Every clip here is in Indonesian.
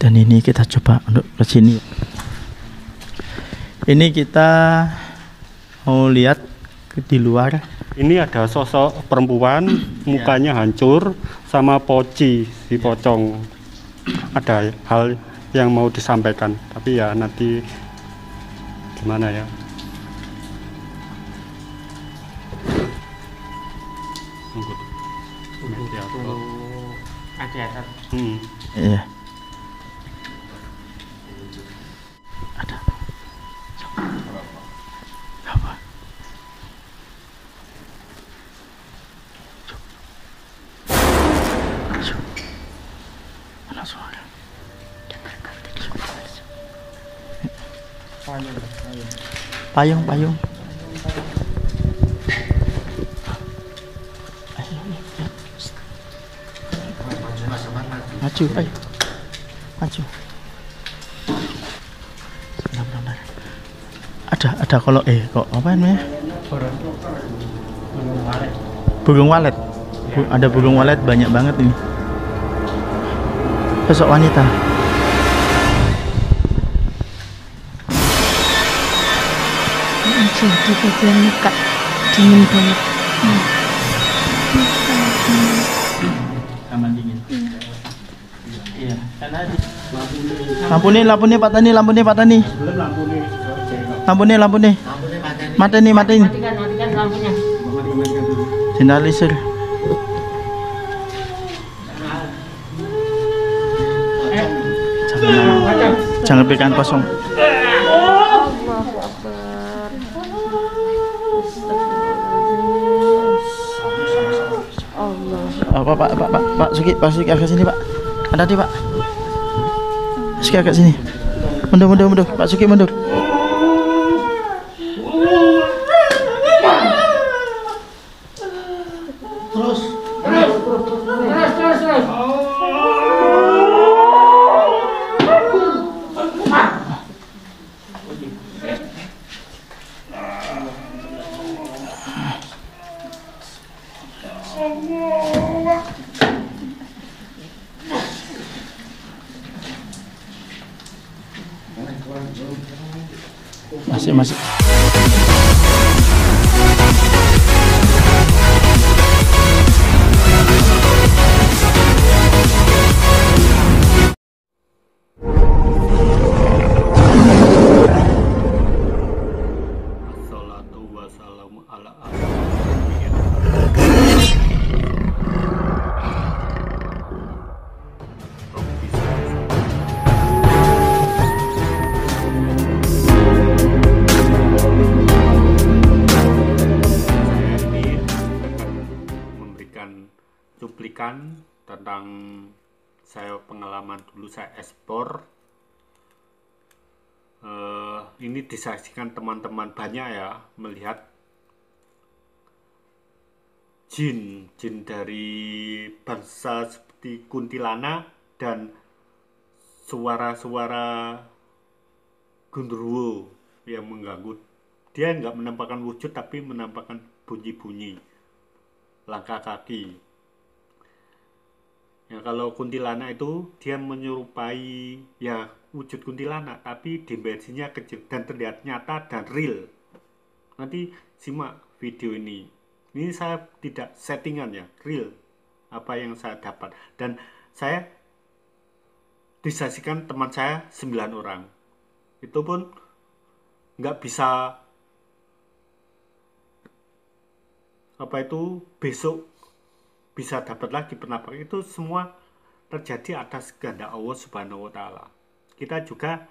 Dan ini kita coba untuk ke sini. Ini kita mau lihat di luar. Ini ada sosok perempuan, mukanya hancur, sama poci si pocong. Ada hal yang mau disampaikan, tapi ya nanti gimana ya. Iya. Ada. Apa? Mana suara? Payung, payung. Maju, ayo. Maju. Benar-benar. Ada kalau kok apa namanya? Burung walet. Ada burung walet banyak banget ini. Sosok wanita. Anjir, di bagian muka dingin banget. Sama dingin. Iya, karena lampu nih Pak Tani, lampu nih Pak Tani. Lampu nih. Matiin. Matikan lampunya. Sinalisir. Jangan berikan kosong. Pak Suki agak sini Pak. Ada di Pak. Suki agak sini. Mundur. Pak Suki mundur. Terus. Masih. Assalatu wassalamu ala cuplikan tentang saya pengalaman dulu saya ekspor. Ini disaksikan teman-teman banyak ya, melihat jin dari bangsa seperti kuntilanak dan suara-suara gundurwo yang mengganggu. Dia nggak menampakkan wujud tapi menampakkan bunyi-bunyi langkah kaki. Ya, kalau kuntilanak itu dia menyerupai ya wujud kuntilanak, tapi dimensinya kecil dan terlihat nyata dan real. Nanti simak video ini. Ini saya tidak settingan ya, real apa yang saya dapat. Dan saya disaksikan teman saya 9 orang. Itu pun nggak bisa besok bisa dapat lagi penampakan. Itu semua terjadi atas kehendak Allah Subhanahu wa Ta'ala. Kita juga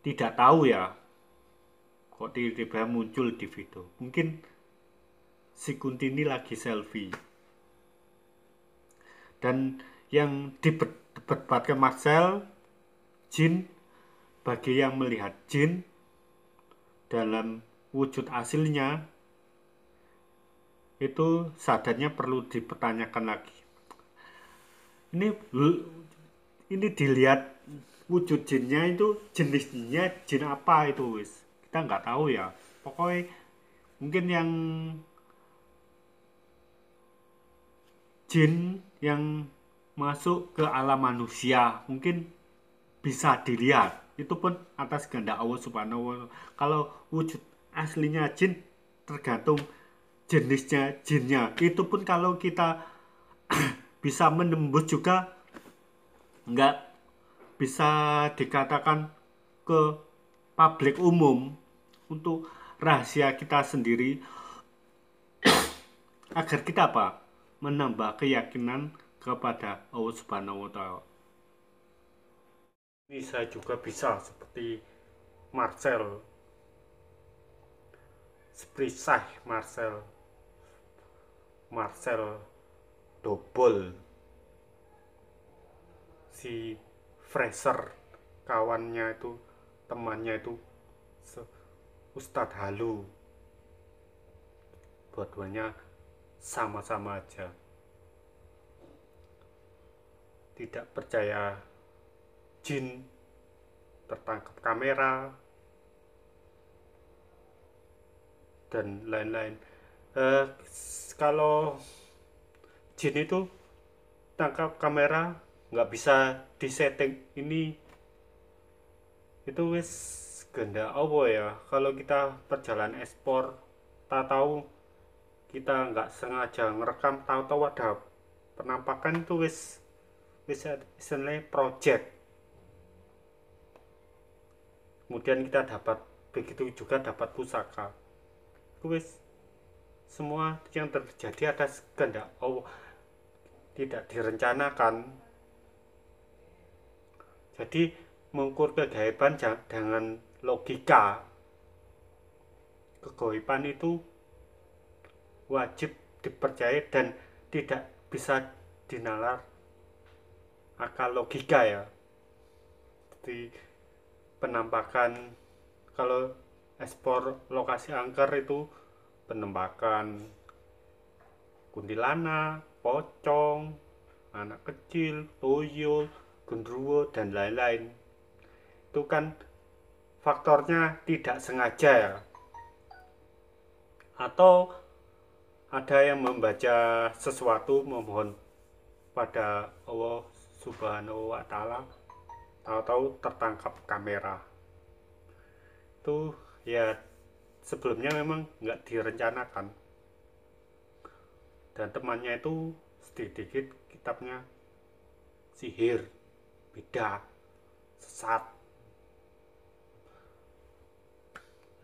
tidak tahu ya kok tiba-tiba muncul di video. Mungkin si Kunti ini lagi selfie. Dan yang diperdebatkan Marcel, jin, bagi yang melihat jin dalam wujud aslinya, itu sadarnya perlu dipertanyakan lagi. Ini dilihat wujud jinnya itu jenisnya jin apa itu wis. Kita nggak tahu ya. Pokoknya mungkin yang jin yang masuk ke alam manusia, mungkin bisa dilihat, itu pun atas kehendak Allah Subhanahu wa Ta'ala. Kalau wujud aslinya jin tergantung jenisnya jinnya, itu pun kalau kita bisa menembus juga nggak bisa dikatakan ke publik umum, untuk rahasia kita sendiri, agar kita apa? Menambah keyakinan kepada Allah Subhanahu wa Ta'ala. Ini saya juga bisa seperti Marcel, Sprisah Marcel Dobol, si Fraser, kawannya itu, temannya itu Ustadz Halu, dua-duanya sama-sama aja tidak percaya jin tertangkap kamera dan lain-lain. Kalau jin itu tangkap kamera nggak bisa disetting, ini itu wis kehendak Allah ya. Kalau kita perjalanan ekspor, tak tahu kita nggak sengaja ngerekam, tahu-tahu ada penampakan, itu wis istilahnya project. Kemudian kita dapat, begitu juga dapat pusaka. Itu wis semua yang terjadi atas kehendak Allah, tidak direncanakan. Jadi mengukur kegaiban dengan logika. Kegaiban itu wajib dipercaya dan tidak bisa dinalar akal logika ya. Jadi penampakan, kalau ekspor lokasi angker itu penampakan kuntilanak, pocong, anak kecil, tuyul, genderuwo dan lain-lain. Itu kan faktornya tidak sengaja ya. Atau ada yang membaca sesuatu, memohon pada Allah Subhanahu wa Ta'ala, tahu-tahu tertangkap kamera. Itu ya sebelumnya memang nggak direncanakan. Dan temannya itu sedikit kitabnya sihir, beda, sesat.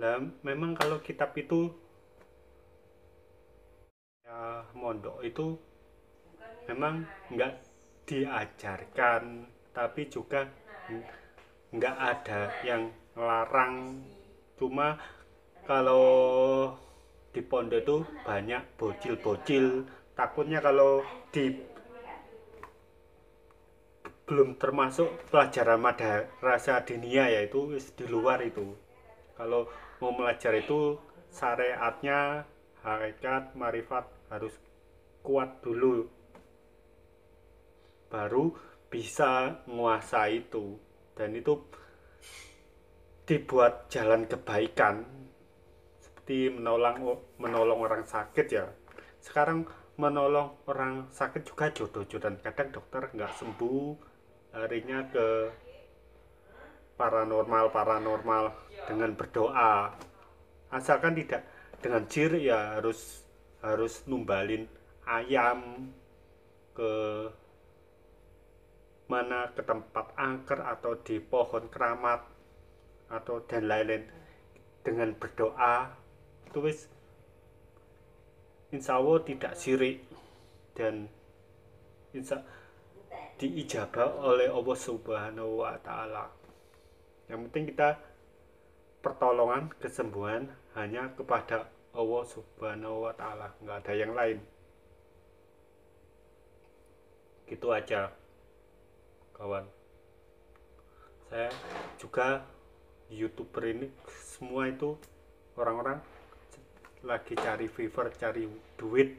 Lah memang kalau kitab itu ya, mondok itu memang nggak diajarkan, tapi juga nggak ada yang larang. Cuma kalau di pondok itu banyak bocil-bocil, takutnya kalau belum termasuk pelajaran madrasah diniyah, yaitu di luar itu. Kalau mau belajar itu syariatnya, hakikat, marifat harus kuat dulu, baru bisa menguasai itu. Dan itu dibuat jalan kebaikan, seperti menolong orang sakit ya. Sekarang menolong orang sakit juga jodoh-jodohan, kadang dokter nggak sembuh, larinya ke paranormal dengan berdoa. Asalkan tidak dengan jir ya, harus numbalin ayam ke mana, ke tempat angker atau di pohon keramat atau dan lain-lain, dengan berdoa. Itu wis insya Allah tidak syirik dan diijabah oleh Allah Subhanahu wa Ta'ala. Yang penting kita pertolongan, kesembuhan hanya kepada Allah Subhanahu wa Ta'ala, nggak ada yang lain. Gitu aja kawan. Saya juga YouTuber ini semua itu orang-orang lagi cari viewer, cari duit,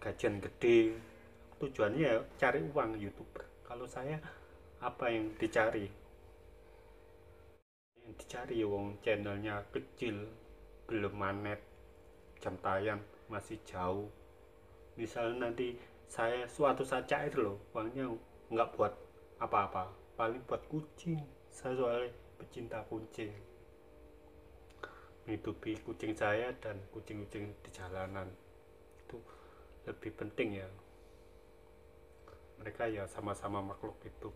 gajian gede, tujuannya ya cari uang YouTuber. Kalau saya apa yang dicari? Yang dicari wong channelnya kecil, belum manet, jam tayang masih jauh. Misalnya nanti saya suatu saat cair loh, uangnya nggak buat apa-apa, paling buat kucing. Saya soalnya pecinta kucing, menghidupi kucing saya dan kucing-kucing di jalanan itu lebih penting ya. Mereka ya sama-sama makhluk hidup.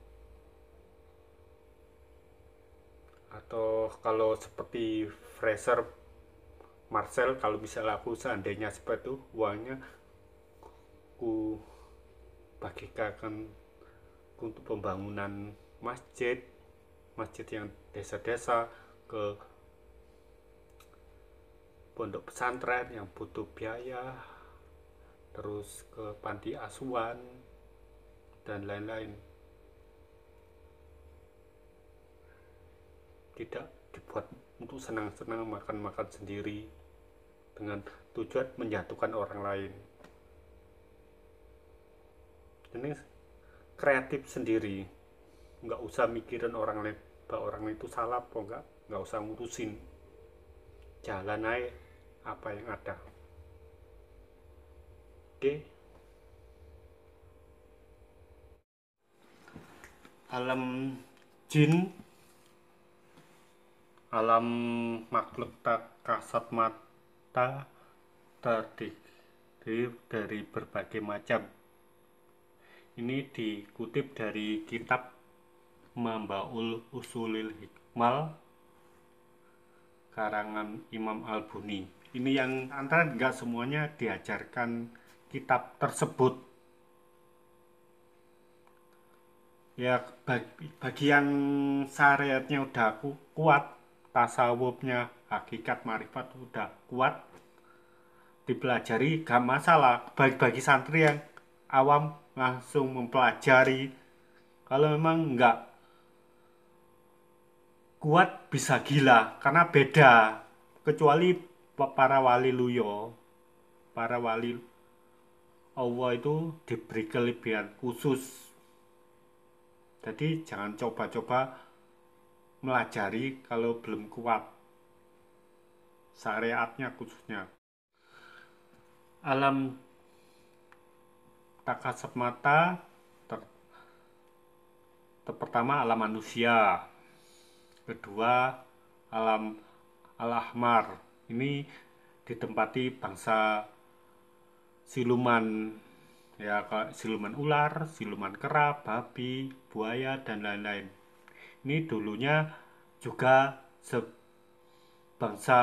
Atau kalau seperti Fraser Marcel, kalau misalnya aku seandainya seperti itu, uangnya ku bagikan untuk pembangunan masjid yang desa-desa, ke pondok pesantren yang butuh biaya, terus ke panti asuhan dan lain-lain. Tidak dibuat untuk senang-senang makan-makan sendiri dengan tujuan menjatuhkan orang lain. Ini kreatif sendiri, nggak usah mikirin orang lain, bahwa orang itu salah apa nggak usah ngurusin, jalan aja apa yang ada. Oke. Alam jin, alam makhluk tak kasat mata, terdiri dari berbagai macam. Ini dikutip dari kitab Mambaul Usulil Hikmal karangan Imam Al-Buni. Ini yang antara enggak semuanya diajarkan kitab tersebut. Ya bagi yang syariatnya udah kuat, tasawufnya, hakikat marifat udah kuat, dipelajari gak masalah. Bagi santri yang awam langsung mempelajari. Kalau memang nggak kuat bisa gila, karena beda. Kecuali para wali luyo, para wali Allah itu diberi kelebihan khusus. Jadi jangan coba-coba melajari kalau belum kuat, syariatnya khususnya. Alam tak kasat mata, pertama alam manusia, kedua alam al-ahmar, ini ditempati bangsa siluman, ya siluman ular, siluman kera, babi, buaya dan lain-lain. Ini dulunya juga bangsa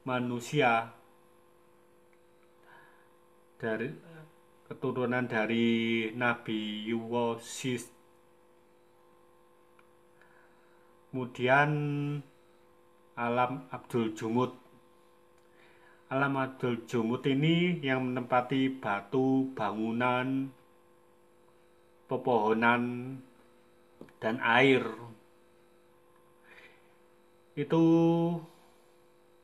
manusia, dari keturunan dari Nabi Yuwasis. Kemudian alam Abdul Jumud. Alam Abdul Jumud ini yang menempati batu, bangunan, pepohonan, dan air. Itu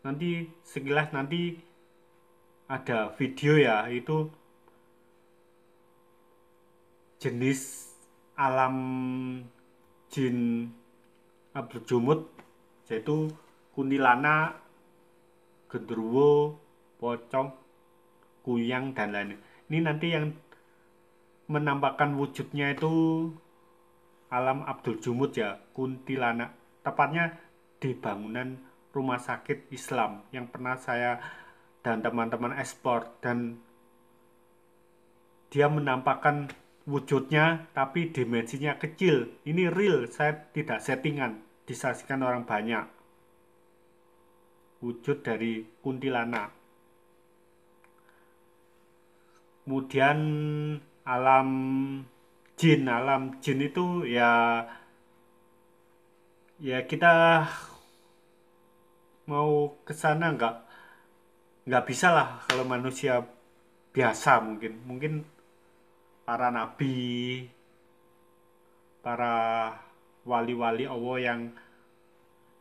nanti sekilas nanti ada video ya, itu jenis alam jin Abdul Jumud, yaitu kuntilanak, genderuwo, pocong, kuyang dan lain-lain. Ini nanti yang menampakkan wujudnya itu alam Abdul Jumud ya, kuntilanak. Tepatnya di bangunan rumah sakit Islam yang pernah saya dan teman-teman ekspor, dan dia menampakkan wujudnya tapi dimensinya kecil. Ini real, saya tidak settingan, disaksikan orang banyak. Wujud dari kuntilanak. Kemudian alam jin itu ya kita mau ke sana nggak bisa lah kalau manusia biasa. Mungkin para nabi, para wali-wali Allah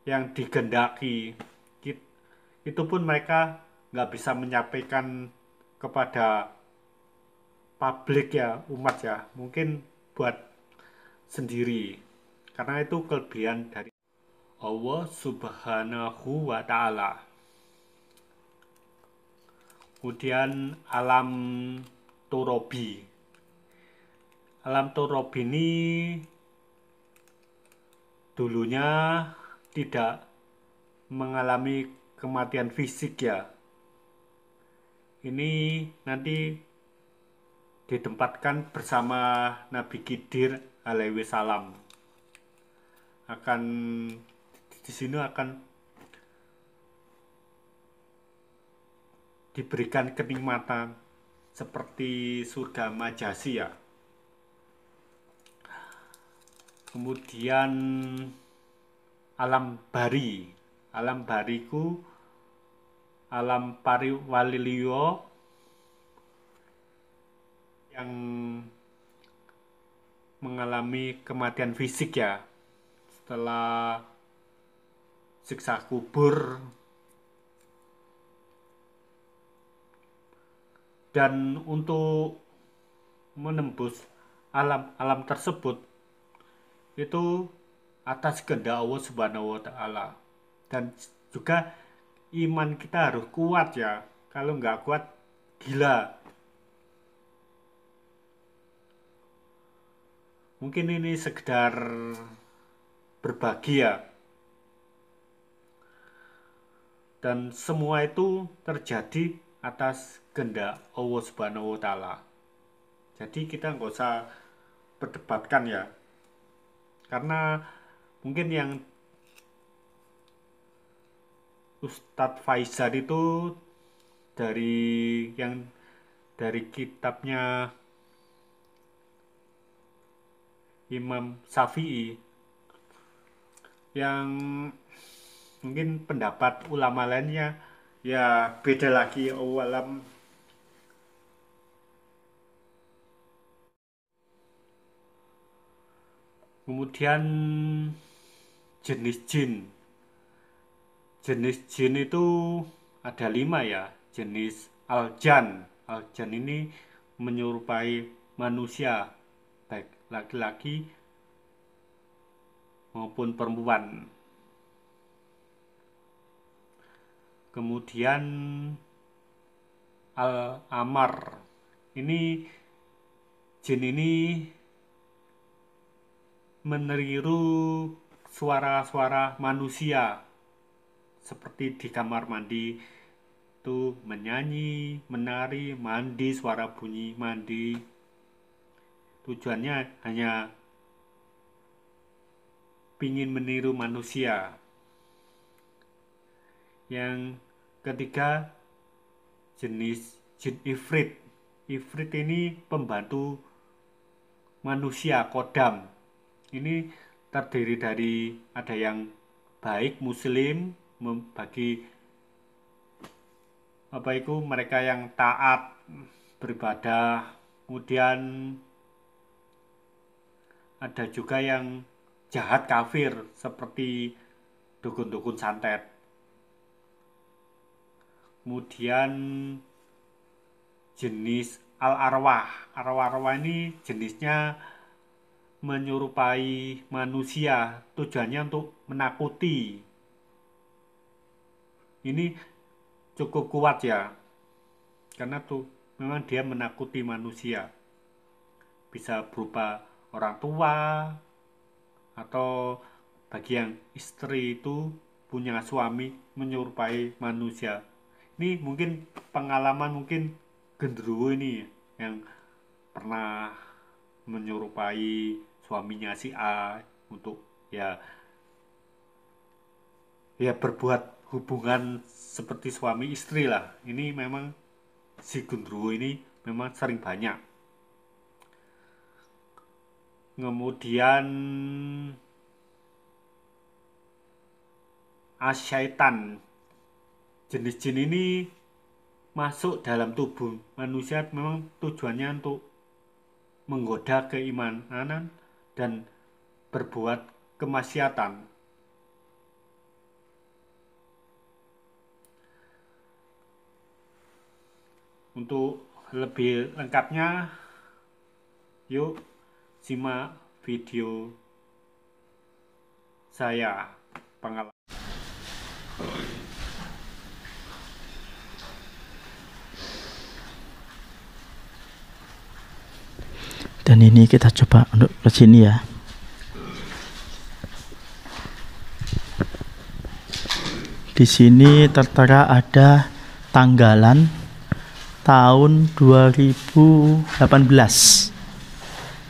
yang digendaki, itu pun mereka nggak bisa menyampaikan kepada publik ya, umat ya, mungkin buat sendiri, karena itu kelebihan dari Allah Subhanahu wa Ta'ala. Kemudian alam Turabi. Alam Turabi ini dulunya tidak mengalami kematian fisik ya. Ini nanti ditempatkan bersama Nabi Khidir alaihi salam. Di sini akan diberikan kenikmatan seperti surga majasi ya. Kemudian alam bariku alam pariwaliliyo yang mengalami kematian fisik ya, setelah siksa kubur. Dan untuk menembus alam tersebut itu atas kehendak Allah Subhanahu wa taala. Dan juga iman kita harus kuat ya. Kalau nggak kuat, gila. Mungkin ini sekedar berbagi ya. Dan semua itu terjadi atas kehendak Allah Subhanahu wa taala. Jadi kita nggak usah perdebatkan ya. Karena mungkin yang Ustadz Faizal itu dari kitabnya Imam Syafi'i, yang mungkin pendapat ulama lainnya ya beda lagi. Awalam kemudian jenis jin itu ada 5 ya. Jenis aljan ini menyerupai manusia, baik laki-laki maupun perempuan. Kemudian al-amar jin ini meniru suara-suara manusia, seperti di kamar mandi itu menyanyi, menari, mandi, suara bunyi mandi. Tujuannya hanya pingin meniru manusia. Yang ketiga, jenis jin ifrit. Ifrit ini pembantu manusia, kodam. Ini terdiri dari ada yang baik muslim, bagi mereka yang taat beribadah. Kemudian ada juga yang jahat kafir seperti dukun-dukun santet. Kemudian jenis al-arwah ini jenisnya menyerupai manusia, tujuannya untuk menakuti. Ini cukup kuat ya, karena memang dia menakuti manusia. Bisa berupa orang tua, atau bagi yang istri itu punya suami menyerupai manusia. Ini mungkin pengalaman genderuwo ini yang pernah menyerupai suaminya si A untuk ya berbuat hubungan seperti suami istri lah. Ini memang si genderuwo ini memang sering banyak. Kemudian asyaitan, jenis jin ini masuk dalam tubuh manusia, memang tujuannya untuk menggoda keimanan dan berbuat kemaksiatan. Untuk lebih lengkapnya, yuk simak video saya pengalaman. Dan ini kita coba untuk ke sini ya. Di sini tertera ada tanggalan tahun 2018.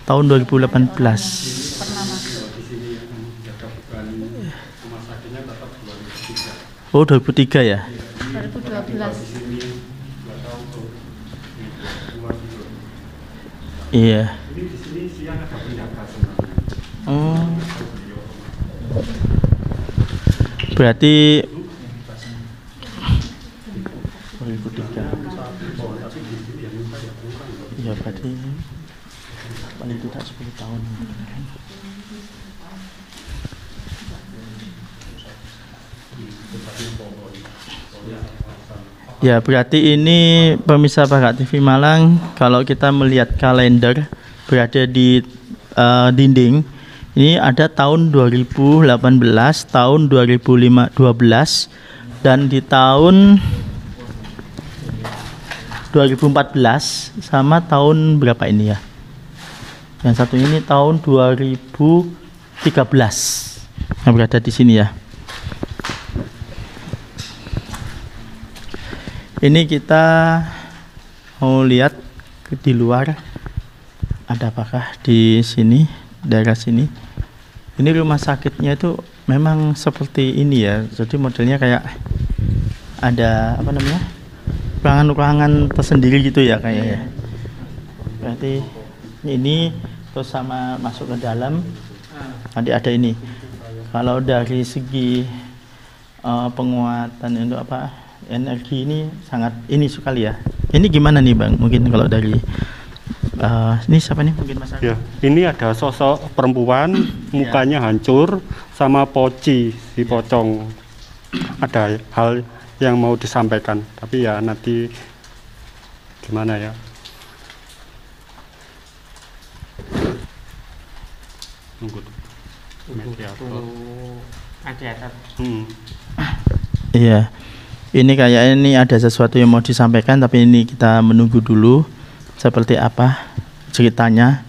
Tahun 2018. Oh, 2003 ya? 2012. Iya. Oh. Berarti 2003. Iya, berarti paling tidak 10 tahun. Ya, berarti ini pemirsa Barak TV Malang, kalau kita melihat kalender berada di dinding, ini ada tahun 2018, tahun 2012, dan di tahun 2014 sama tahun berapa ini ya? Yang satu ini tahun 2013 yang berada di sini ya. Ini kita mau lihat di luar ada apakah di sini, daerah sini. Ini rumah sakitnya itu memang seperti ini ya. Jadi modelnya kayak ada apa namanya, ruangan-ruangan tersendiri gitu ya kayaknya. Berarti ini terus sama masuk ke dalam nanti ada ini. Kalau dari segi penguatan untuk apa, energi ini sangat ini sekali ya. Ini gimana nih Bang? Mungkin kalau dari ini siapa nih? Mungkin Mas Ari? Ya, ini ada sosok perempuan, mukanya hancur, sama poci si pocong. Ada hal yang mau disampaikan, tapi ya nanti gimana ya? Tunggu. Mediator. Iya. Ini kayaknya ini ada sesuatu yang mau disampaikan, tapi ini kita menunggu dulu seperti apa ceritanya.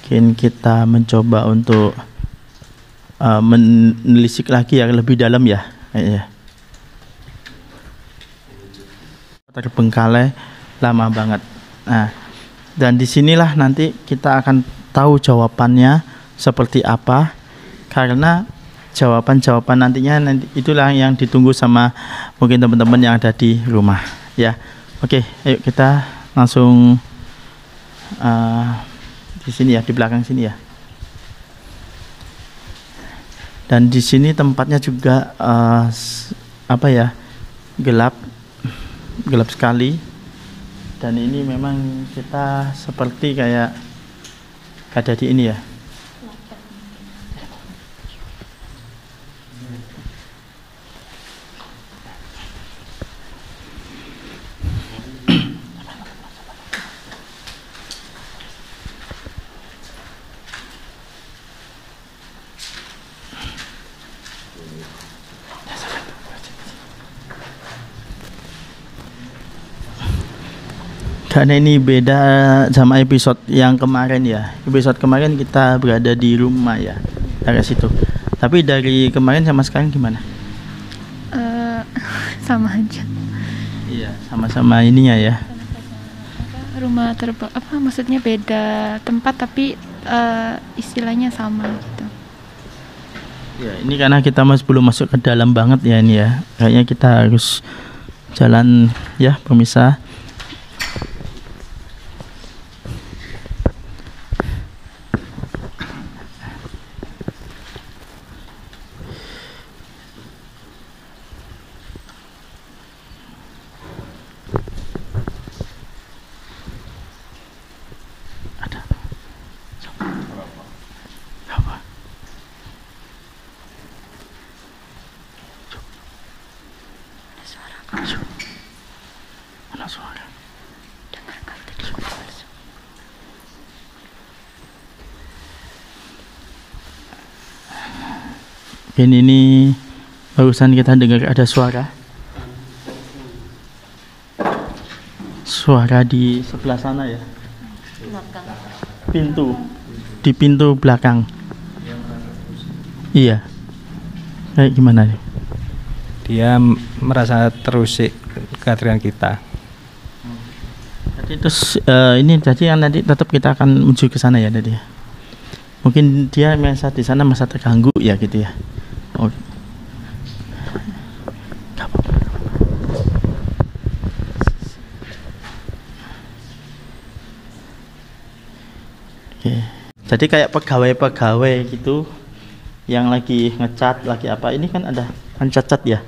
Mungkin kita mencoba untuk menelisik lagi yang lebih dalam ya kayaknya. Terbengkalai lama banget. Nah, dan disinilah nanti kita akan tahu jawabannya seperti apa, karena jawaban-jawaban nantinya itulah yang ditunggu sama mungkin teman-teman yang ada di rumah ya. Oke, ayo kita langsung di sini ya, di belakang sini ya. Dan di sini tempatnya juga apa ya, gelap sekali. Dan ini memang kita seperti kayak ada di ini ya. Karena ini beda sama episode yang kemarin ya. Episode kemarin kita berada di rumah ya, dari situ. Tapi dari kemarin sama sekarang gimana? Sama aja. Iya, sama-sama ininya ya. Rumah apa maksudnya beda tempat tapi istilahnya sama gitu. Ya, ini karena kita masih belum masuk ke dalam banget ya ini ya. Kayaknya kita harus jalan ya pemirsa. Mana suara? Dengar nggak tadi suara? Ini barusan kita dengar ada suara di sebelah sana ya. Di pintu belakang. Iya. Kayak gimana nih? Dia merasa terusik kehadiran kita. Jadi terus ini jadi yang nanti tetap kita akan menuju ke sana ya tadi ya. Mungkin dia merasa di sana masa terganggu ya gitu ya. Oh. Gak apa-apa. Oke. Jadi kayak pegawai-pegawai gitu yang lagi ngecat, lagi apa, ini kan ada kan cat ya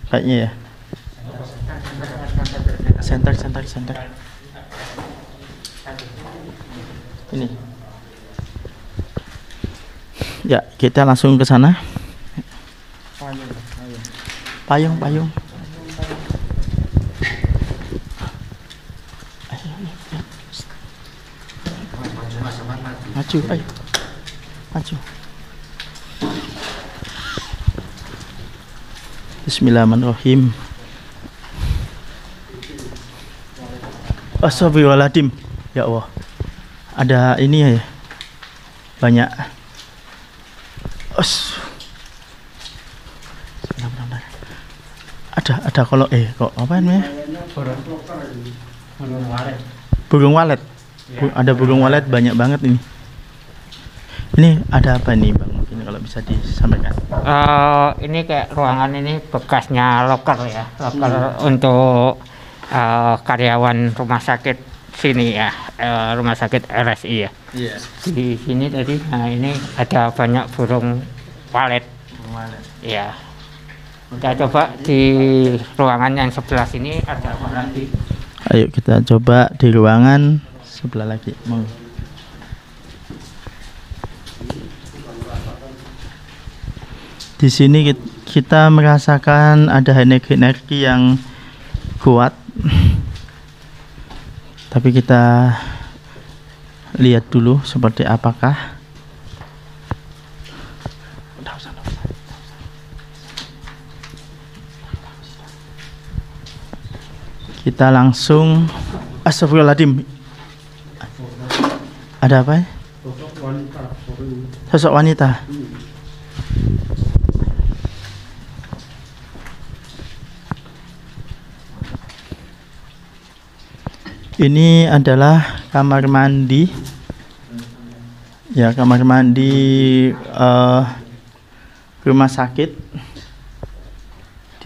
kayaknya ya. Center ini ya, kita langsung ke sana. Payung maju, ayo maju. Bismillahirrahmanirrahim. Astagfirullahaladzim. Ya Allah, ada ini ya, banyak. Benar-benar. Ada kalau kok apa namanya? Burung walet. Ada burung walet banyak banget ini. Ini ada apa nih Bang? Mungkin kalau bisa disampaikan. Ini kayak ruangan ini bekasnya loker ya, loker untuk karyawan rumah sakit sini ya, rumah sakit RSI ya. Iya. Di sini tadi, nah ini ada banyak burung walet. Ya. Kita coba di ruangan yang sebelah sini ada apa lagi? Ayo kita coba di ruangan sebelah lagi. Di sini kita merasakan ada energi yang kuat. Tapi kita lihat dulu seperti apakah. Kita langsung. Astagfirullahaladzim. Ada apa ya? Sosok wanita. Ini adalah kamar mandi. Ya, kamar mandi rumah sakit.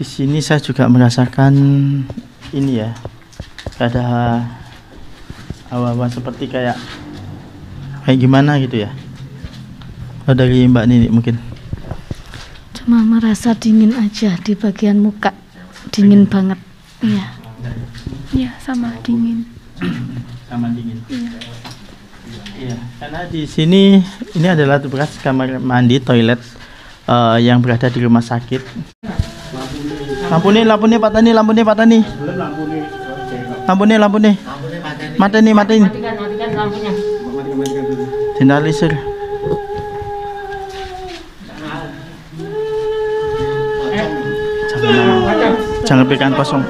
Di sini saya juga merasakan ini ya, ada hawa-hawa seperti kayak gimana gitu ya. Dari Mbak Nini mungkin. Cuma merasa dingin aja di bagian muka, dingin banget. Iya. Iya, sama dingin. Sama dingin. Iya, karena di sini ini adalah bekas kamar mandi toilet yang berada di rumah sakit. Lampu nih Pak Tani. Mati nih. Matikan lampunya. Generalisir. Jangan berikan kosong.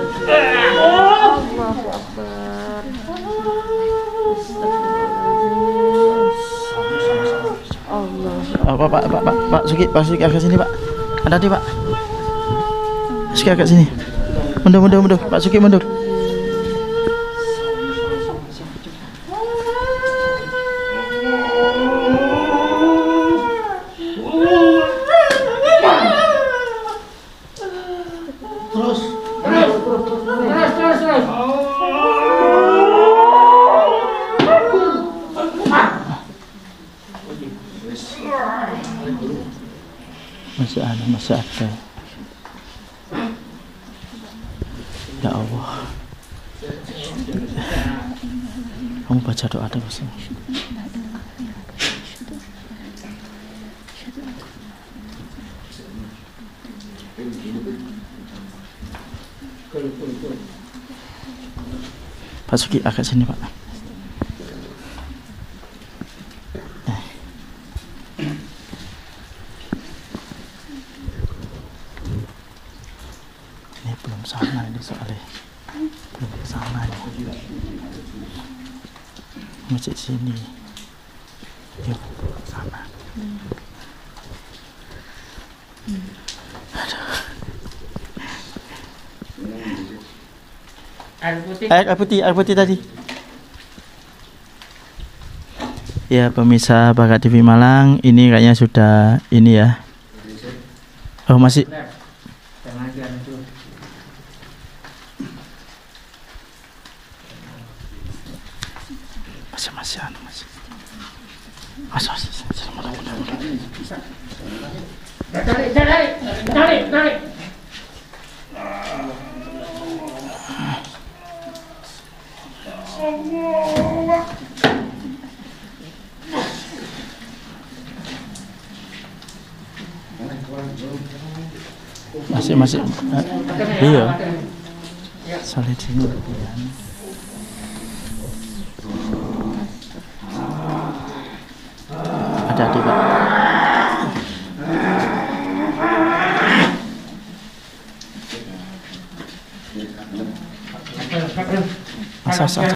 Pak Suki agak sini Pak. Hati-hati Pak. Suki agak sini. Mundur. Pak Suki mundur. Masih ada. Ya Allah. Kamu baca doa terus. Pak Suki agak sini Pak. Ini belum sana ini soalnya. Belum kesana ini. Masih sini. Yuk sana. Air putih. Air putih tadi. Ya pemirsa Bakat TV Malang, ini kayaknya sudah ini ya. Oh masih. Masih anu masih. Tarik. Masih. Iya. Solid sini. Hati-hati Pak. Asas.